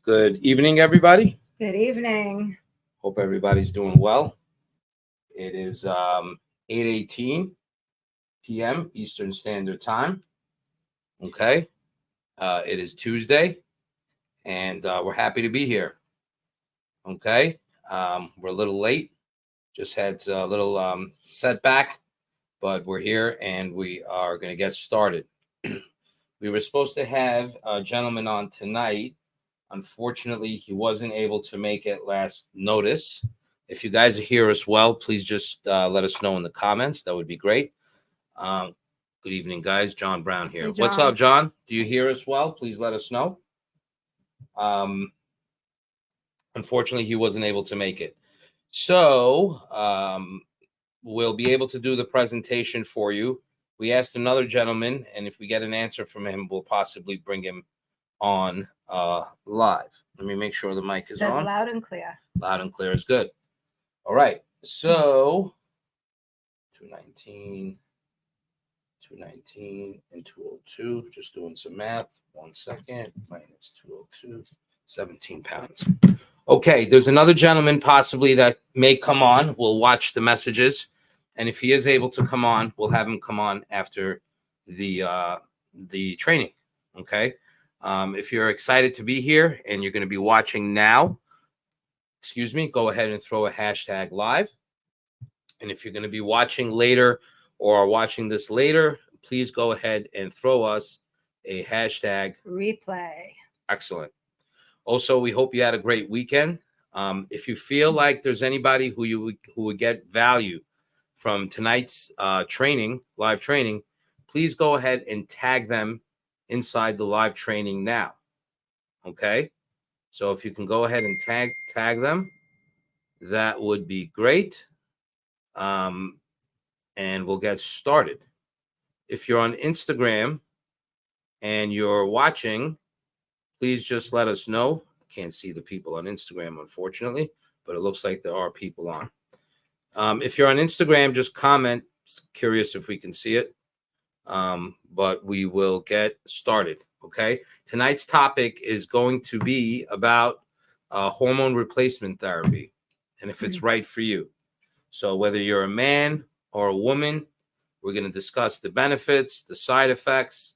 Good evening, everybody. Good evening. Hope everybody's doing well. It is 8:18 p.m. Eastern Standard Time. Okay. It is Tuesday, and we're happy to be here. Okay. We're a little late. Just had a little setback, but we're here, and we are going to get started. We were supposed to have a gentleman on tonight. Unfortunately, he wasn't able to make it last notice. If you guys hear us well, please just let us know in the comments. That would be great. Good evening, guys. John Brown here. Hey, What's John. up, John? Do you hear us well? Please let us know. Unfortunately, he wasn't able to make it. So we'll be able to do the presentation for you. We asked another gentleman, and if we get an answer from him, we'll possibly bring him on live. Let me make sure the mic is Said on. loud and clear. Loud and clear is good. All right. So 219, and 202. Just doing some math. 1 second. Minus 202. 17 pounds. Okay. There's another gentleman possibly that may come on. We'll watch the messages. And if he is able to come on, we'll have him come on after the training. Okay. If you're excited to be here and you're going to be watching now, go ahead and throw a hashtag live. And if you're going to be watching later or watching this later, please go ahead and throw us a hashtag replay. Excellent. Also, we hope you had a great weekend. If you feel like there's anybody who would get value from tonight's live training, please go ahead and tag them inside the live training now. Okay? So if you can go ahead and tag them, that would be great. And we'll get started. If you're on Instagram and you're watching, please just let us know. I can't see the people on Instagram, unfortunately, but it looks like there are people on. If you're on Instagram, just comment. Curious if we can see it. But we will get started. Okay. Tonight's topic is going to be about hormone replacement therapy and if it's right for you. So whether you're a man or a woman, we're going to discuss the benefits, the side effects,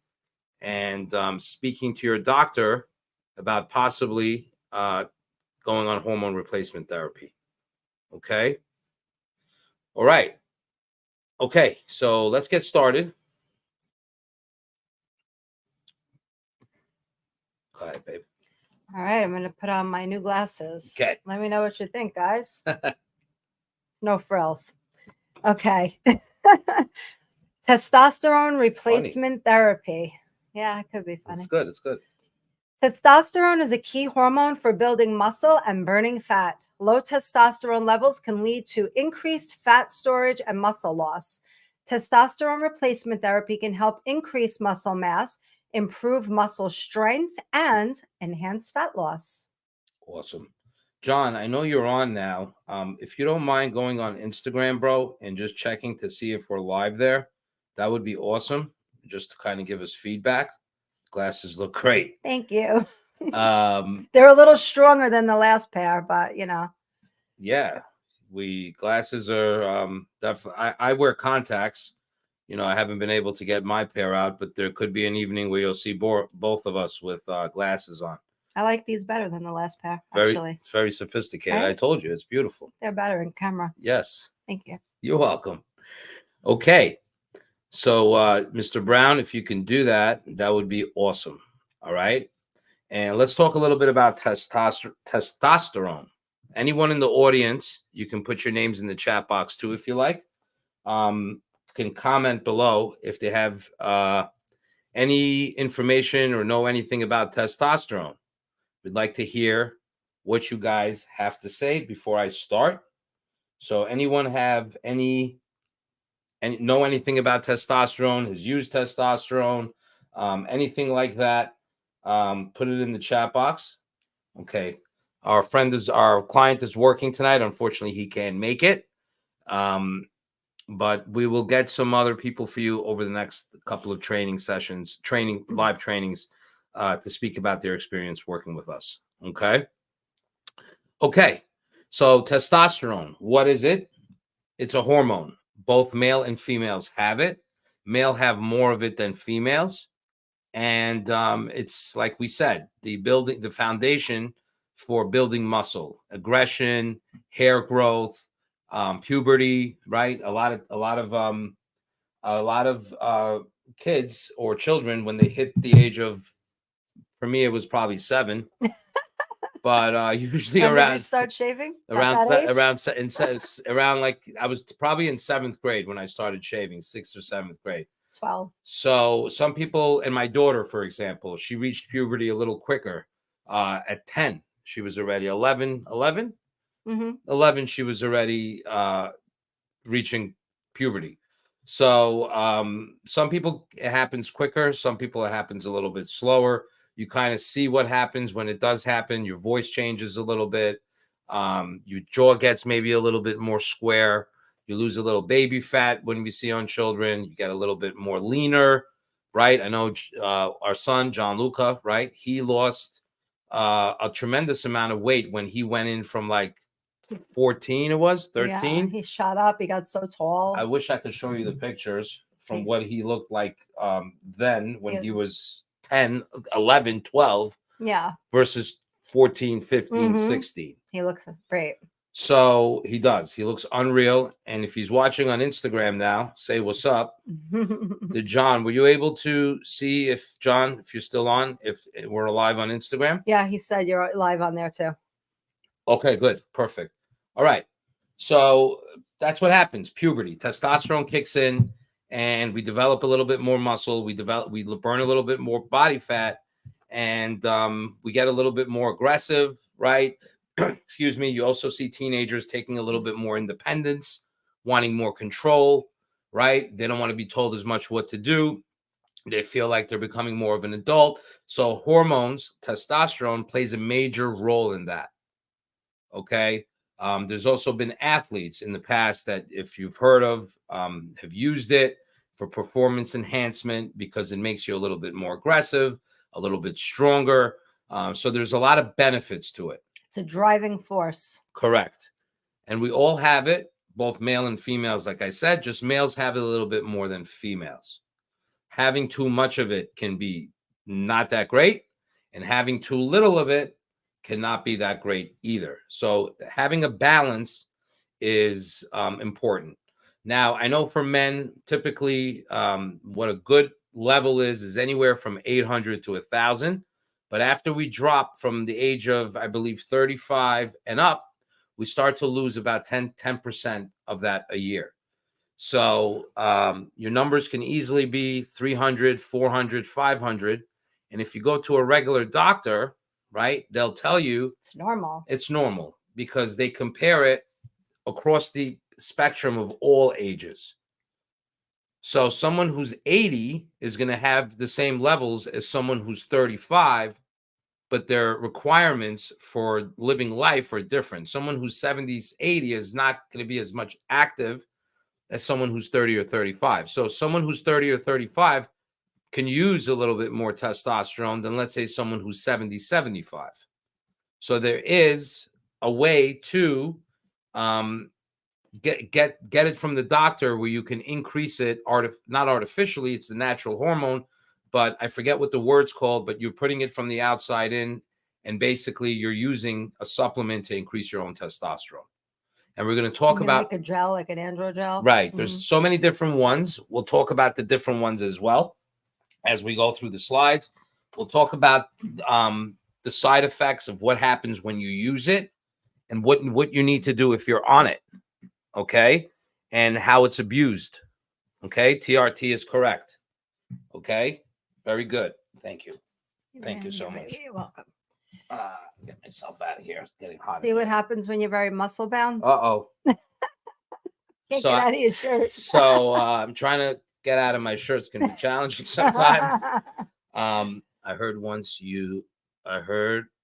and speaking to your doctor about possibly going on hormone replacement therapy. Okay. All right. Okay. So let's get started. Go ahead, babe. All right, I'm going to put on my new glasses. Okay. Let me know what you think, guys. No frills. Okay. Testosterone replacement therapy. Yeah, it could be funny. It's good. It's good. Testosterone is a key hormone for building muscle and burning fat. Low testosterone levels can lead to increased fat storage and muscle loss. Testosterone replacement therapy can help increase muscle mass, improve muscle strength, and enhance fat loss. Awesome. John, I know you're on now. If you don't mind going on Instagram, bro, and just checking to see if we're live there, that would be awesome. Just to kind of give us feedback. Glasses look great. Thank you. They're a little stronger than the last pair, but Yeah, glasses are definitely. I wear contacts. I haven't been able to get my pair out, but there could be an evening where you'll see both of us with glasses on. I like these better than the last pair, actually. It's very sophisticated. Right? I told you, it's beautiful. They're better in camera. Yes. Thank you. You're welcome. Okay. So, Mr. Brown, if you can do that, that would be awesome. All right. And let's talk a little bit about testosterone. Anyone in the audience, you can put your names in the chat box too, if you like. Can comment below if they have any information or know anything about testosterone. We'd like to hear what you guys have to say before I start. So anyone have know anything about testosterone, has used testosterone, anything like that, put it in the chat box. Okay. Our client is working tonight. Unfortunately, he can't make it. But we will get some other people for you over the next couple of live trainings, to speak about their experience working with us. Okay. Okay. So testosterone, what is it? It's a hormone. Both male and females have it. Male have more of it than females. And it's like we said, the foundation for building muscle, aggression, hair growth, puberty, right? A lot of kids or children, when they hit the age of, for me it was probably 7, but usually When did you around start shaving? At around that age? around like I was probably in 7th grade when I started shaving, 6th or 7th grade. 12. So some people, and my daughter, for example, she reached puberty a little quicker. At 10, she was already 11. Mm-hmm. 11, she was already reaching puberty. So some people it happens quicker, some people it happens a little bit slower. You kind of see what happens when it does happen. Your voice changes a little bit. Your jaw gets maybe a little bit more square. You lose a little baby fat when we see on children. You get a little bit more leaner, right? I know our son, John Luca, right? He lost a tremendous amount of weight when he went in from like 14, it was Yeah, 13. he shot up. He got so tall. I wish I could show you the pictures from He- what he looked like then when He- he was 10, 11, 12 Yeah, versus 14, 15, Mhm. 16. he looks great. So he does. He looks unreal. And if he's watching on Instagram now, say what's up. To John, were you able to see if John, if you're still on, if we're alive on Instagram? Yeah, he said you're live on there too. Okay, good. Perfect. All right. So that's what happens. Puberty, testosterone kicks in and we develop a little bit more muscle. We burn a little bit more body fat and we get a little bit more aggressive, right? Excuse me. You also see teenagers taking a little bit more independence, wanting more control, right? They don't want to be told as much what to do. They feel like they're becoming more of an adult. So hormones, testosterone plays a major role in that. Okay. There's also been athletes in the past that, if you've heard of, have used it for performance enhancement because it makes you a little bit more aggressive, a little bit stronger. So there's a lot of benefits to it. It's a driving force. Correct. And we all have it, both male and females. Like I said, just males have it a little bit more than females. Having too much of it can be not that great, and having too little of it cannot be that great either. So having a balance is important. Now, I know for men, typically what a good level is anywhere from 800 to 1,000. But after we drop from the age of, I believe, 35 and up, we start to lose about 10% of that a year. So your numbers can easily be 300, 400, 500. And if you go to a regular doctor, right, they'll tell you It's normal. it's normal because they compare it across the spectrum of all ages. So someone who's 80 is going to have the same levels as someone who's 35, but their requirements for living life are different. Someone who's 70, 80 is not going to be as much active as someone who's 30 or 35. So someone who's 30 or 35 can use a little bit more testosterone than, let's say, someone who's 70, 75. So there is a way to get it from the doctor where you can increase it, not artificially, it's the natural hormone, but I forget what the word's called, but you're putting it from the outside in, and basically you're using a supplement to increase your own testosterone. And we're going to talk about like a gel, like an androgel. Right. There's so many different ones. We'll talk about the different ones as well as we go through the slides. We'll talk about the side effects of what happens when you use it and what you need to do if you're on it. Okay. And how it's abused. Okay. TRT is correct. Okay. Very good. Thank you. Thank you so much. You're welcome. Get myself out of here. It's getting hot. See what happens when you're very muscle bound? Uh-oh. Can't So get out of your shirt. So I'm trying to get out of my shirt. It's going to be challenging sometimes. I heard once you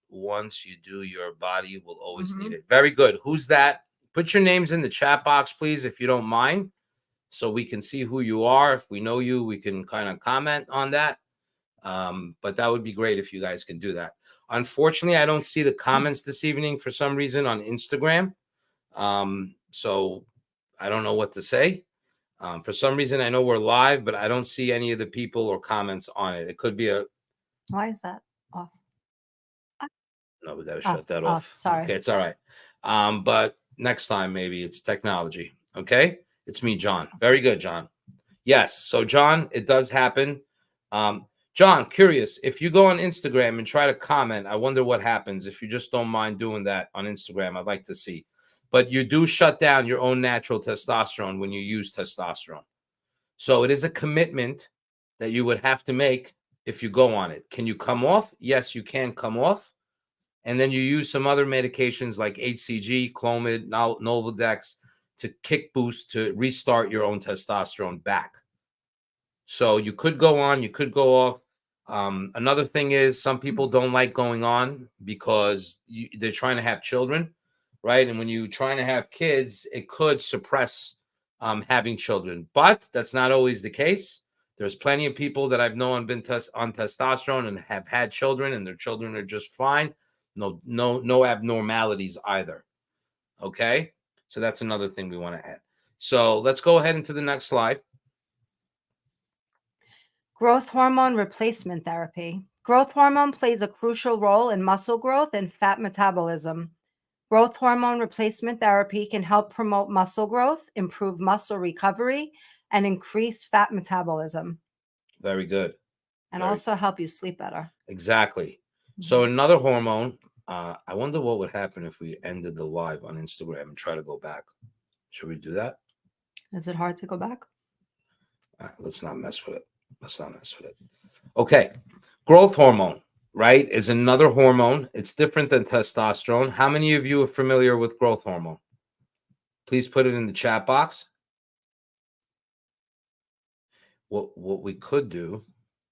do, your body will always need it. Very good. Who's that? Put your names in the chat box, please, if you don't mind, so we can see who you are. If we know you, we can kind of comment on that. But that would be great if you guys can do that. Unfortunately, I don't see the comments this evening for some reason on Instagram. So I don't know what to say. For some reason, I know we're live, but I don't see any of the people or comments on it. It could be a Why is that off? no. We got to shut that Off. off. Sorry. Okay, it's all right. But next time maybe it's technology. Okay, it's me, John. Very good, John. Yes. So, John, it does happen. John, curious, if you go on Instagram and try to comment, I wonder what happens. If you just don't mind doing that on Instagram, I'd like to see. But you do shut down your own natural testosterone when you use testosterone. So it is a commitment that you would have to make if you go on it. Can you come off? Yes, you can come off. And then you use some other medications like HCG, Clomid, Nolvadex to kick boost to restart your own testosterone back. So you could go on, you could go off. Another thing is some people don't like going on because they're trying to have children, right? And when you're trying to have kids, it could suppress having children. But that's not always the case. There's plenty of people that I've known been on testosterone and have had children, and their children are just fine. No abnormalities either. Okay, so that's another thing we want to add. So let's go ahead into the next slide. Growth hormone replacement therapy. Growth hormone plays a crucial role in muscle growth and fat metabolism. Growth hormone replacement therapy can help promote muscle growth, improve muscle recovery, and increase fat metabolism. Very good. And also help you sleep better. Exactly. So another hormone, I wonder what would happen if we ended the live on Instagram and try to go back. Should we do that? Is it hard to go back? Let's not mess with it. Okay. Growth hormone, right, is another hormone. It's different than testosterone. How many of you are familiar with growth hormone? Please put it in the chat box. What we could do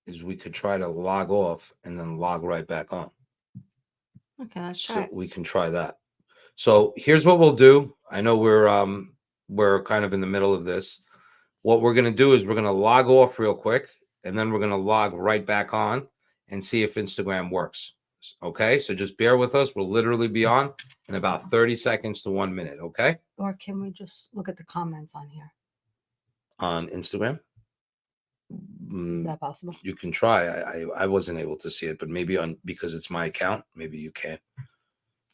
is we could try to log off and then log right back on. Okay, let's so try. We can try that. So here's what we'll do. I know we're kind of in the middle of this. What we're going to do is we're going to log off real quick, and then we're going to log right back on and see if Instagram works. Okay, so just bear with us. We'll literally be on in about 30 seconds to 1 minute. Okay. Or can we just look at the comments on here? On Instagram? Is that possible? You can try. I wasn't able to see it, but maybe because it's my account, maybe you can.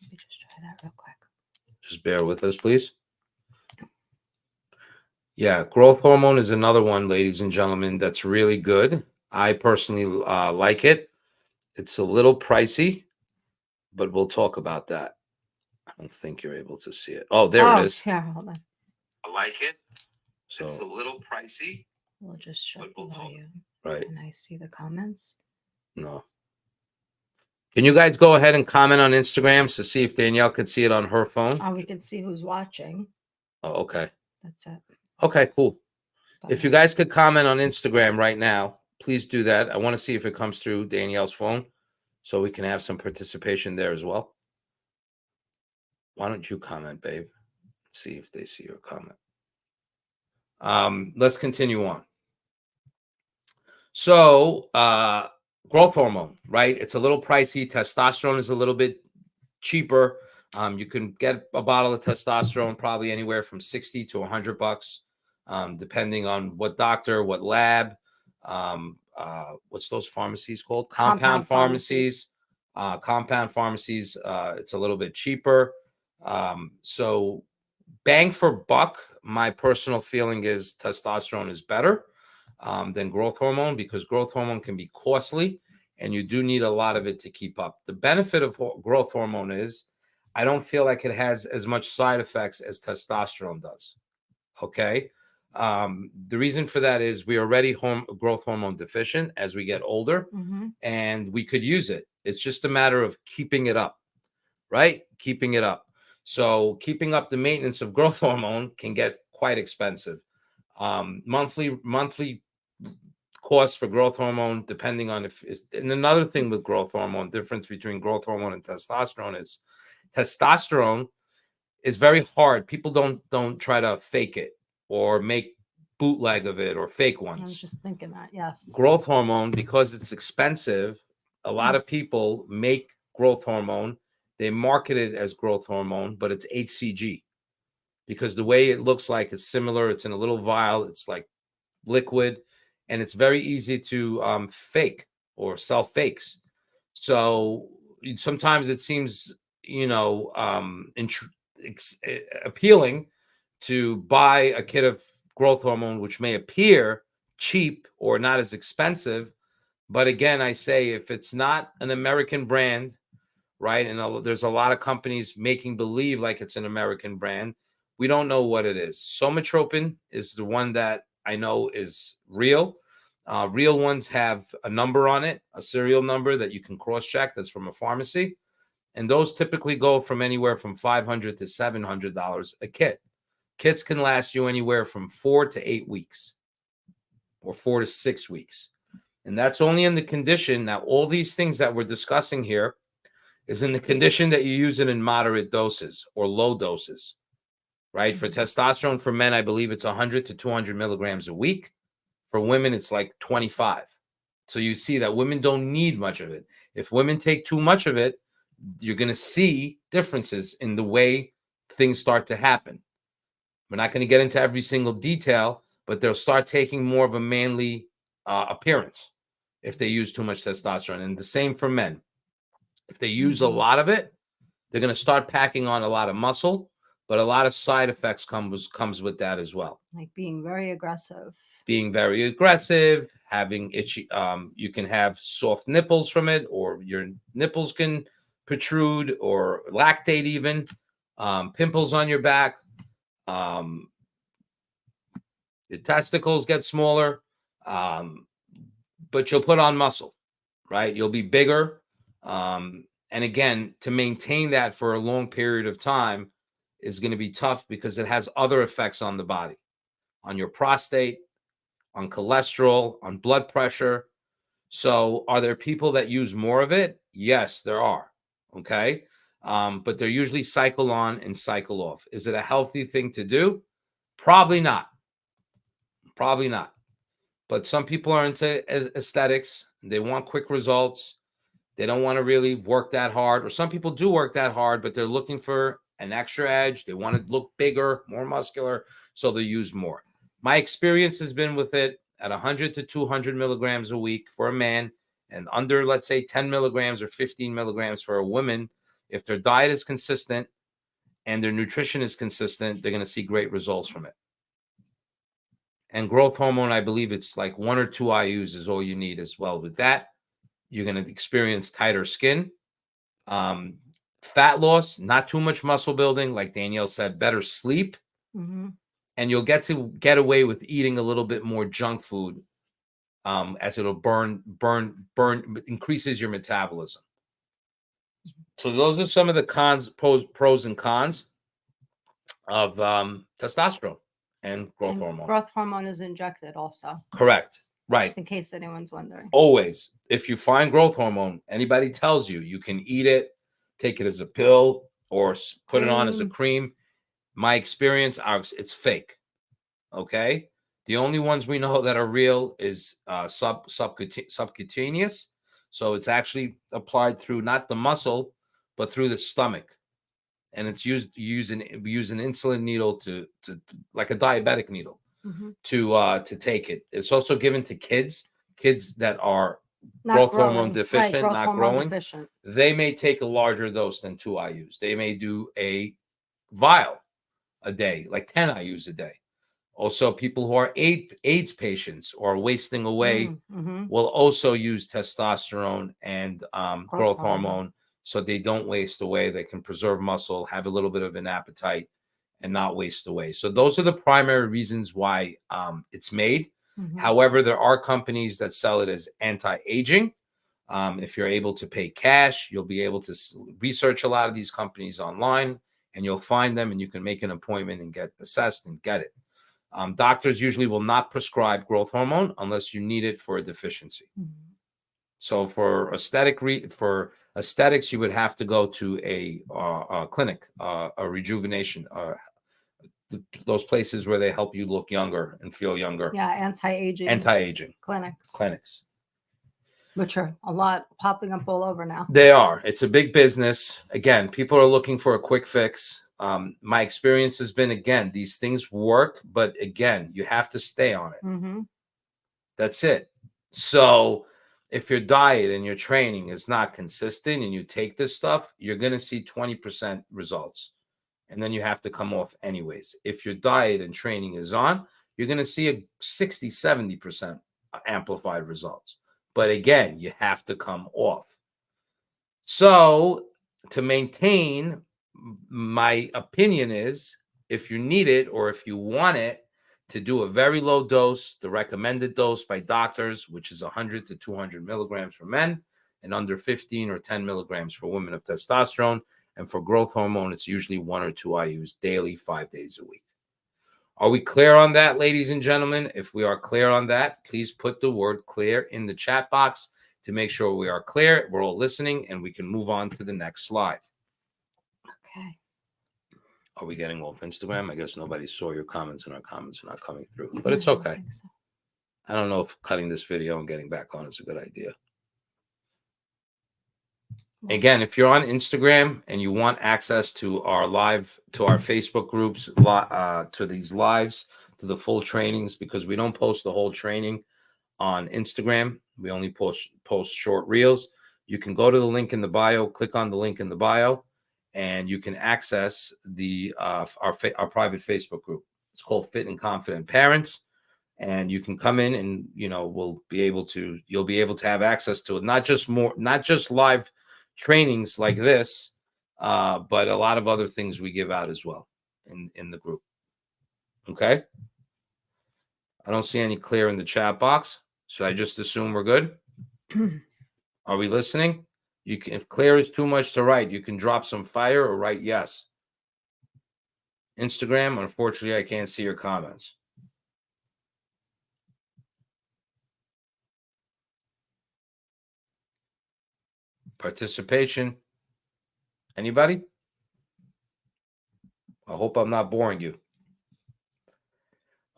Let me just try that real quick. Just bear with us, please. Yeah, growth hormone is another one, ladies and gentlemen, that's really good. I personally like it. It's a little pricey, but we'll talk about that. I don't think you're able to see it. Oh, there it is. Here, hold on. I like it. So it's a little pricey. We'll just shut the volume. Right. Can I see the comments? No. Can you guys go ahead and comment on Instagram to see if Danielle could see it on her phone? We can see who's watching. Oh, okay. That's it. Okay, cool. But If you guys could comment on Instagram right now, please do that. I want to see if it comes through Danielle's phone so we can have some participation there as well. Why don't you comment, babe? Let's see if they see your comment. Let's continue on. So, growth hormone, right? It's a little pricey. Testosterone is a little bit cheaper. You can get a bottle of testosterone probably anywhere from $60 to $100, depending on what doctor, what lab, what's those pharmacies called? Compound pharmacies. Compound pharmacies, it's a little bit cheaper. So bang for buck, my personal feeling is testosterone is better than growth hormone, because growth hormone can be costly and you do need a lot of it to keep up. The benefit of growth hormone is I don't feel like it has as much side effects as testosterone does. Okay. The reason for that is we are already growth hormone deficient as we get older, and we could use it. It's just a matter of keeping it up, right? Keeping it up. So keeping up the maintenance of growth hormone can get quite expensive. Monthly cost for growth hormone, depending on and another thing with growth hormone, difference between growth hormone and testosterone is testosterone is very hard. People don't try to fake it or make bootleg of it or fake ones. I was just thinking that, yes. Growth hormone, because it's expensive, a lot of people make growth hormone. They market it as growth hormone, but it's HCG because the way it looks like is similar. It's in a little vial. It's like liquid, and it's very easy to fake or sell fakes. So sometimes it seems, appealing to buy a kit of growth hormone, which may appear cheap or not as expensive. But again, I say if it's not an American brand, right? And there's a lot of companies making believe like it's an American brand. We don't know what it is. Somatropin is the one that I know is real. Real ones have a number on it, a serial number that you can cross-check that's from a pharmacy. And those typically go from anywhere from $500 to $700 a kit. Kits can last you anywhere from 4 to 8 weeks or 4 to 6 weeks. And that's only in the condition. Now, all these things that we're discussing here is in the condition that you use it in moderate doses or low doses, right? For testosterone for men, I believe it's 100 to 200 milligrams a week. For women, it's like 25. So you see that women don't need much of it. If women take too much of it, you're going to see differences in the way things start to happen. We're not going to get into every single detail, but they'll start taking more of a manly appearance if they use too much testosterone. And the same for men. If they use a lot of it, they're going to start packing on a lot of muscle, but a lot of side effects comes with that as well. Like being very aggressive. Being very aggressive, having itchy, you can have soft nipples from it, or your nipples can protrude or lactate even, pimples on your back, the testicles get smaller, but you'll put on muscle, right? You'll be bigger. And again, to maintain that for a long period of time is going to be tough because it has other effects on the body, on your prostate, on cholesterol, on blood pressure. So are there people that use more of it? Yes, there are. Okay. But they're usually cycle on and cycle off. Is it a healthy thing to do? Probably not. Probably not. But some people are into aesthetics. They want quick results. They don't want to really work that hard. Or some people do work that hard, but they're looking for an extra edge. They want to look bigger, more muscular, so they use more. My experience has been with it at 100 to 200 milligrams a week for a man, and under, let's say, 10 milligrams or 15 milligrams for a woman. If their diet is consistent and their nutrition is consistent, they're going to see great results from it. And growth hormone, I believe it's like 1 or 2 IUs is all you need as well. With that, you're going to experience tighter skin, fat loss, not too much muscle building. Like Danielle said, better sleep. And you'll get away with eating a little bit more junk food as it'll burn, increases your metabolism. So those are some of the pros and cons of testosterone and growth hormone. Growth hormone is injected also. Correct. Right. Just in case anyone's wondering. Always. If you find growth hormone, anybody tells you, you can eat it, take it as a pill, or put it on as a cream. My experience, it's fake. Okay? The only ones we know that are real is subcutaneous. So it's actually applied through not the muscle, but through the stomach. And it's we use an insulin needle to like a diabetic needle. To take it. It's also given to kids that are growth hormone deficient, not growing. They may take a larger dose than 2 IUs. They may do a vial a day, like 10 IUs a day. Also, people who are AIDS patients or wasting away will also use testosterone and growth hormone so they don't waste away. They can preserve muscle, have a little bit of an appetite, and not waste away. So those are the primary reasons why it's made. However, there are companies that sell it as anti-aging. If you're able to pay cash, you'll be able to research a lot of these companies online, and you'll find them, and you can make an appointment and get assessed and get it. Doctors usually will not prescribe growth hormone unless you need it for a deficiency. So for aesthetics, you would have to go to a clinic, a rejuvenation, those places where they help you look younger and feel younger. Yeah, anti-aging clinics. Which are a lot popping up all over now. They are. It's a big business. Again, people are looking for a quick fix. My experience has been, again, these things work, but again, you have to stay on it. Mm-hmm. That's it. So if your diet and your training is not consistent and you take this stuff, you're going to see 20% results. And then you have to come off anyways. If your diet and training is on, you're going to see a 60, 70% amplified results. But again, you have to come off. So to maintain, my opinion is if you need it or if you want it, to do a very low dose, the recommended dose by doctors, which is 100 to 200 milligrams for men and under 15 or 10 milligrams for women of testosterone. And for growth hormone, it's usually 1 or 2 IUs daily, 5 days a week. Are we clear on that, ladies and gentlemen? If we are clear on that, please put the word clear in the chat box to make sure we are clear. We're all listening and we can move on to the next slide. Okay. Are we getting off Instagram? I guess nobody saw your comments and our comments are not coming through, but it's okay. I don't know if cutting this video and getting back on is a good idea. Again, if you're on Instagram and you want access to our Facebook groups, to these lives, to the full trainings, because we don't post the whole training on Instagram. We only post short reels. You can go to the link in the bio, click on the link in the bio, and you can access our private Facebook group. It's called Fit and Confident Parents. And you can come in and, you'll be able to have access to it. Not just live trainings like this, but a lot of other things we give out as well in the group. Okay. I don't see any clear in the chat box. Should I just assume we're good? Are we listening? If clear is too much to write, you can drop some fire or write yes. Instagram, unfortunately, I can't see your comments. Participation. Anybody? I hope I'm not boring you.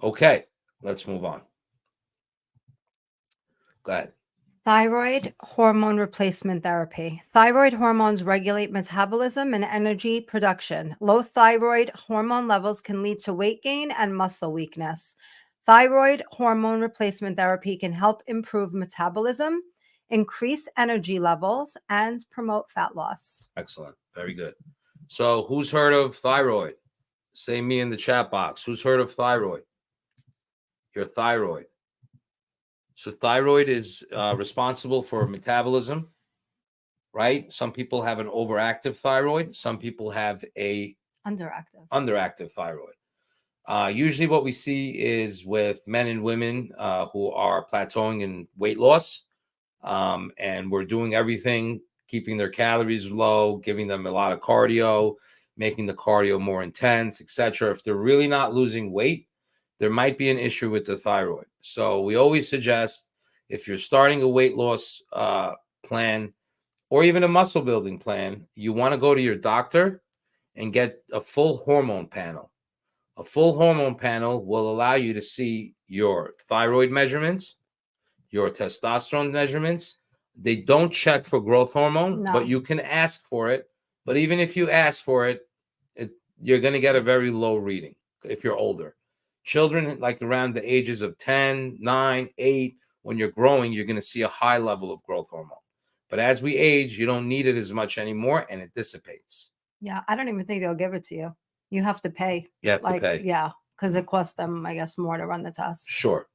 Okay, let's move on. Go ahead. Thyroid hormone replacement therapy. Thyroid hormones regulate metabolism and energy production. Low thyroid hormone levels can lead to weight gain and muscle weakness. Thyroid hormone replacement therapy can help improve metabolism, increase energy levels, and promote fat loss. Excellent. Very good. So who's heard of thyroid? Say me in the chat box. Who's heard of thyroid? Your thyroid. So thyroid is responsible for metabolism, right? Some people have an overactive thyroid. Some people have a underactive thyroid. Usually what we see is with men and women who are plateauing in weight loss, and we're doing everything, keeping their calories low, giving them a lot of cardio, making the cardio more intense, etc. If they're really not losing weight, there might be an issue with the thyroid. So we always suggest, if you're starting a weight loss plan or even a muscle building plan, you want to go to your doctor and get a full hormone panel. A full hormone panel will allow you to see your thyroid measurements, your testosterone measurements. They don't check for growth hormone, but you can ask for it. But even if you ask for it, you're going to get a very low reading if you're older. Children, like around the ages of 10, 9, 8, when you're growing, you're going to see a high level of growth hormone. But as we age, you don't need it as much anymore, and it dissipates. Yeah, I don't even think they'll give it to you. You have to pay. You have to pay. Yeah, because it costs them, I guess, more to run the test. Sure.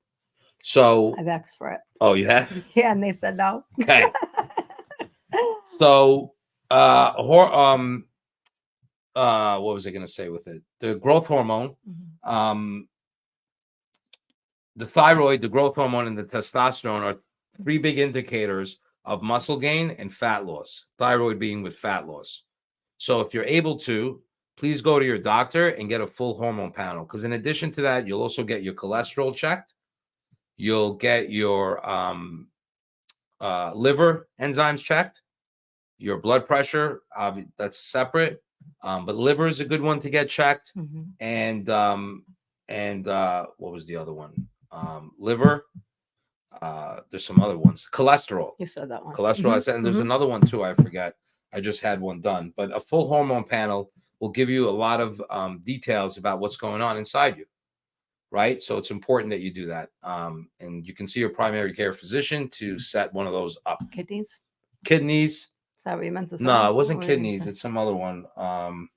So I've asked for it. Oh, you have? Yeah, and they said no. Okay. So, what was I going to say with it? The growth hormone, the thyroid, the growth hormone, and the testosterone are 3 big indicators of muscle gain and fat loss. Thyroid being with fat loss. So if you're able to, please go to your doctor and get a full hormone panel. Because in addition to that, you'll also get your cholesterol checked. You'll get your liver enzymes checked. Your blood pressure, that's separate. But liver is a good one to get checked. And what was the other one? Liver. There's some other ones. Cholesterol. You said that one. Cholesterol. I said, and there's another one too. I forgot. I just had one done. But a full hormone panel will give you a lot of details about what's going on inside you. Right. So it's important that you do that. And you can see your primary care physician to set one of those up. Kidneys. Kidneys. Is that what you meant to say? No, it wasn't What were you gonna kidneys. say? It's some other one. Trying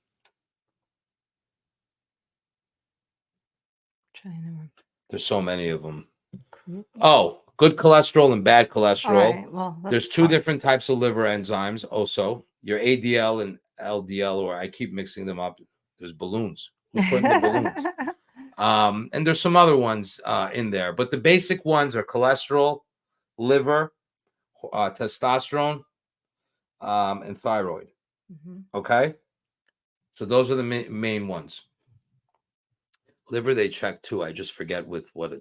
to remember. There's so many of them. Cool. Oh, good cholesterol and bad All cholesterol. right. Well, There's two different types of liver enzymes also. Your ADL and LDL, or I keep mixing them up. There's balloons. Who's putting the balloons? And there's some other ones in there. But the basic ones are cholesterol, liver, testosterone, and thyroid. Okay? So those are the main ones. Liver they check too. I just forget with what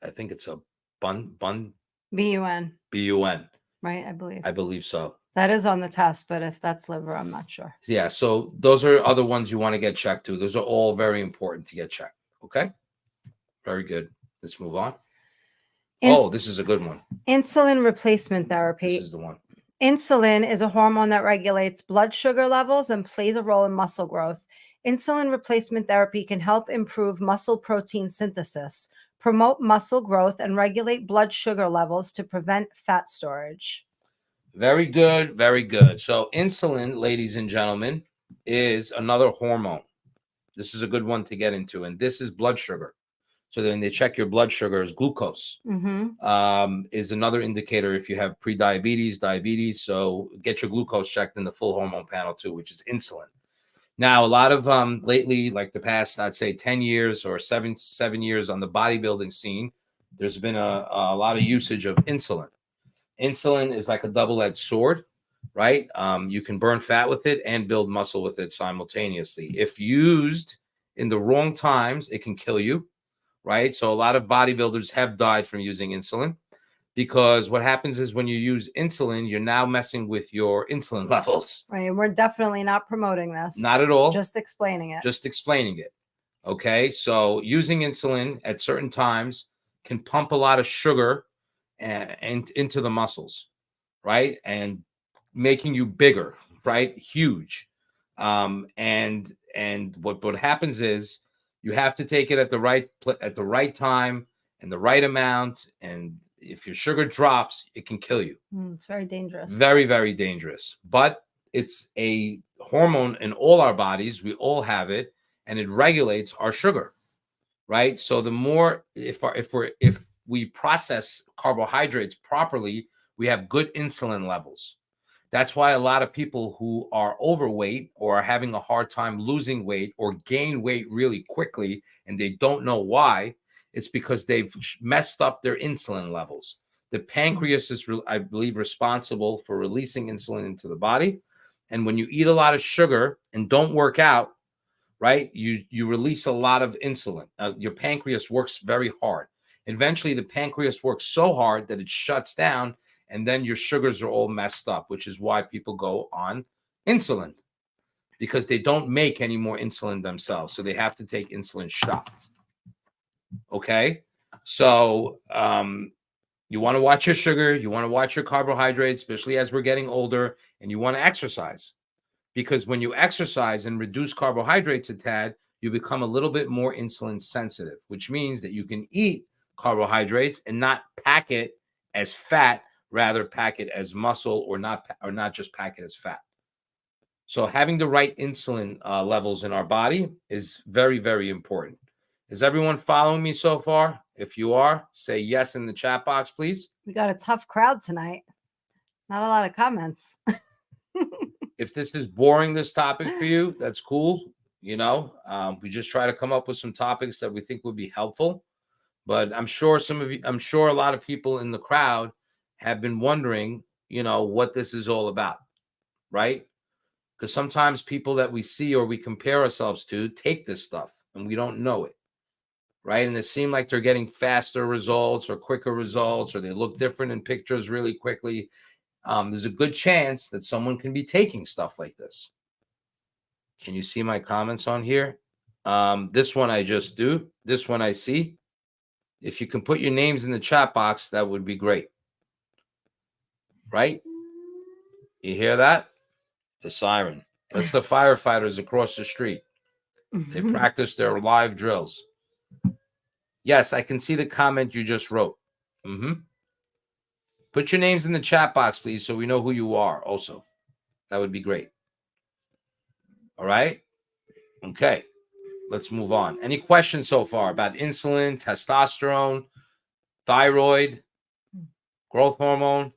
I think it's a bun BUN. BUN. Right, I believe so. that is on the test, but if that's liver, I'm not sure. Yeah, so those are other ones you want to get checked too. Those are all very important to get checked. Okay, very good. Let's move on. This is a good one. Insulin replacement therapy. This is the one. Insulin is a hormone that regulates blood sugar levels and plays a role in muscle growth. Insulin replacement therapy can help improve muscle protein synthesis, promote muscle growth, and regulate blood sugar levels to prevent fat storage. Very good, very good. So insulin, ladies and gentlemen, is another hormone. This is a good one to get into, and this is blood sugar. So then they check your blood sugar as glucose. Is another indicator if you have pre-diabetes, diabetes. So get your glucose checked in the full hormone panel too, which is insulin. Now, a lot of lately, like the past, I'd say 10 years or seven years on the bodybuilding scene, there's been a lot of usage of insulin. Insulin is like a double-edged sword, right? You can burn fat with it and build muscle with it simultaneously. If used in the wrong times, it can kill you, right? So a lot of bodybuilders have died from using insulin because what happens is when you use insulin, you're now messing with your insulin levels. Right. We're definitely not promoting this. Not at all. Just explaining it. Just explaining it. Okay. So using insulin at certain times can pump a lot of sugar and into the muscles, right? And making you bigger, right? Huge. And what happens is you have to take it at the right time and the right amount. And if your sugar drops, it can kill you. It's very dangerous. Very, very dangerous. But it's a hormone in all our bodies. We all have it, and it regulates our sugar, right? So the more if we process carbohydrates properly, we have good insulin levels. That's why a lot of people who are overweight or are having a hard time losing weight or gain weight really quickly and they don't know why, it's because they've messed up their insulin levels. The pancreas is, I believe, responsible for releasing insulin into the body. And when you eat a lot of sugar and don't work out, right, you release a lot of insulin. Your pancreas works very hard. Eventually, the pancreas works so hard that it shuts down, and then your sugars are all messed up, which is why people go on insulin, because they don't make any more insulin themselves. So they have to take insulin shots. Okay? So you want to watch your sugar. You want to watch your carbohydrates, especially as we're getting older, and you want to exercise. Because when you exercise and reduce carbohydrates a tad, you become a little bit more insulin sensitive, which means that you can eat carbohydrates and not pack it as fat, rather pack it as muscle, or not just pack it as fat. So having the right insulin levels in our body is very, very important. Is everyone following me so far? If you are, say yes in the chat box, please. We got a tough crowd tonight. Not a lot of comments. If this is boring, this topic for you, that's cool. You know, we just try to come up with some topics that we think would be helpful. But I'm sure a lot of people in the crowd have been wondering, you know, what this is all about, right? Because sometimes people that we see or we compare ourselves to take this stuff and we don't know it, right? And they seem like they're getting faster results or quicker results, or they look different in pictures really quickly. There's a good chance that someone can be taking stuff like this. Can you see my comments on here? This one I just do. This one I see. If you can put your names in the chat box, that would be great. Right? You hear that? The siren. That's the firefighters across the street. They practice their live drills. Yes, I can see the comment you just wrote. Put your names in the chat box, please, so we know who you are also. That would be great. All right? Okay. Let's move on. Any questions so far about insulin, testosterone, thyroid, growth hormone?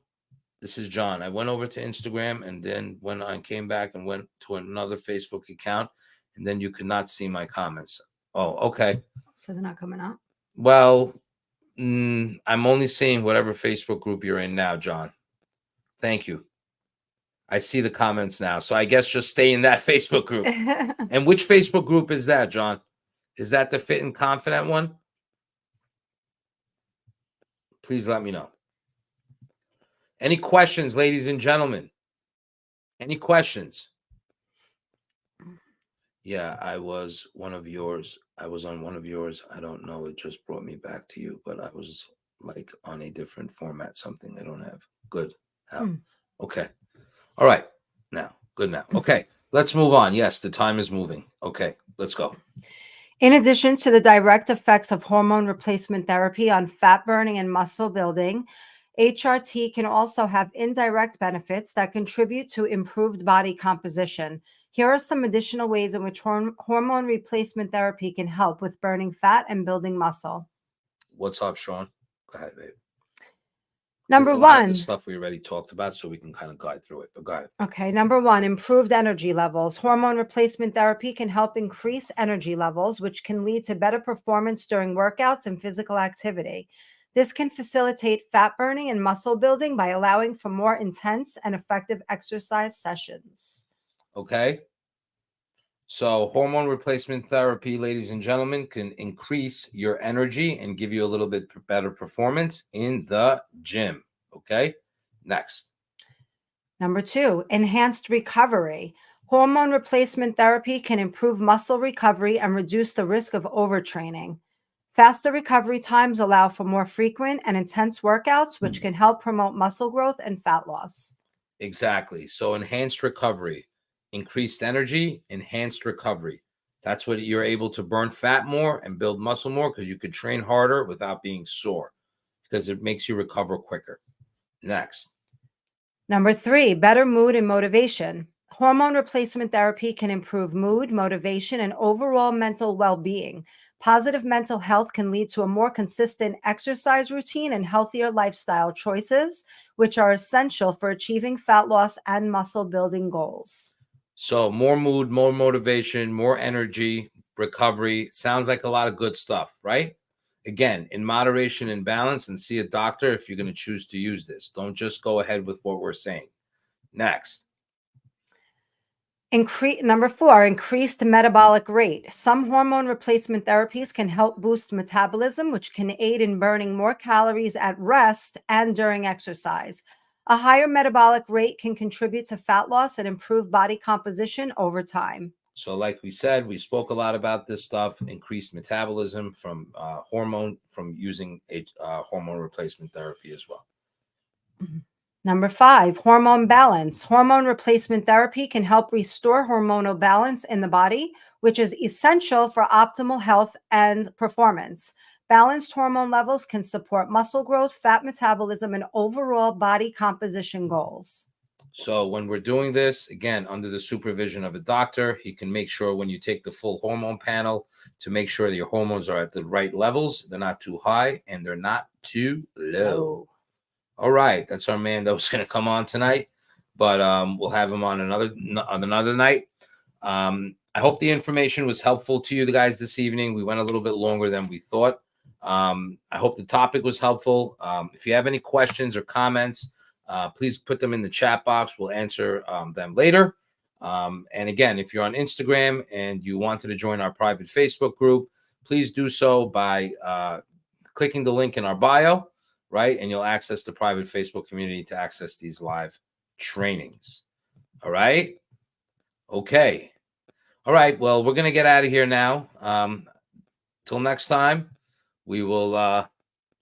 This is John. I went over to Instagram, and then when I came back and went to another Facebook account, and then you could not see my comments. Oh, okay. So they're not coming up? Well, I'm only seeing whatever Facebook group you're in now, John. Thank you. I see the comments now. So I guess just stay in that Facebook group. And which Facebook group is that, John? Is that the Fit and Confident one? Please let me know. Any questions, ladies and gentlemen? Any questions? Yeah, I was one of yours. I was on one of yours. I don't know. It just brought me back to you, but I was like on a different format, something I don't have. Good. Okay. All right. Now, good now. Okay. Let's move on. Yes, the time is moving. Okay. Let's go. In addition to the direct effects of hormone replacement therapy on fat burning and muscle building, HRT can also have indirect benefits that contribute to improved body composition. Here are some additional ways in which hormone replacement therapy can help with burning fat and building muscle. What's up, Sean? Go ahead, babe. Number one, the stuff we already talked about, so we can kind of guide through it. But go ahead. Okay, number one, improved energy levels. Hormone replacement therapy can help increase energy levels, which can lead to better performance during workouts and physical activity. This can facilitate fat burning and muscle building by allowing for more intense and effective exercise sessions. Okay. So hormone replacement therapy, ladies and gentlemen, can increase your energy and give you a little bit better performance in the gym. Okay. Next. Number two, enhanced recovery. Hormone replacement therapy can improve muscle recovery and reduce the risk of overtraining. Faster recovery times allow for more frequent and intense workouts, which can help promote muscle growth and fat loss. Exactly. So enhanced recovery, increased energy, enhanced recovery. That's what you're able to burn fat more and build muscle more, because you could train harder without being sore, because it makes you recover quicker. Next. Number three, better mood and motivation. Hormone replacement therapy can improve mood, motivation, and overall mental well-being. Positive mental health can lead to a more consistent exercise routine and healthier lifestyle choices, which are essential for achieving fat loss and muscle building goals. So more mood, more motivation, more energy, recovery. Sounds like a lot of good stuff, right? Again, in moderation and balance, and see a doctor if you're going to choose to use this. Don't just go ahead with what we're saying. Next. Number four, increased metabolic rate. Some hormone replacement therapies can help boost metabolism, which can aid in burning more calories at rest and during exercise. A higher metabolic rate can contribute to fat loss and improve body composition over time. So like we said, we spoke a lot about this stuff, increased metabolism from using hormone replacement therapy as well. Number five, hormone balance. Hormone replacement therapy can help restore hormonal balance in the body, which is essential for optimal health and performance. Balanced hormone levels can support muscle growth, fat metabolism, and overall body composition goals. So when we're doing this, again, under the supervision of a doctor, he can make sure when you take the full hormone panel to make sure that your hormones are at the right levels. They're not too high and they're not too low. All right, that's our man that was going to come on tonight, but we'll have him on another night. I hope the information was helpful to you guys this evening. We went a little bit longer than we thought. I hope the topic was helpful. If you have any questions or comments, please put them in the chat box. We'll answer them later. And again, if you're on Instagram and you wanted to join our private Facebook group, please do so by clicking the link in our bio. Right? And you'll access the private Facebook community to access these live trainings. All right? Okay. All right. Well, we're going to get out of here now. Till next time, we will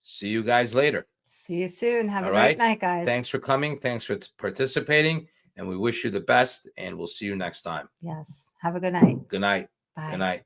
See you guys later. See you soon. Have All a right. great night, guys. Thanks for coming. Thanks for participating. And we wish you the best. And we'll see you next time. Yes. Have a good night. Good night. Bye. Good night.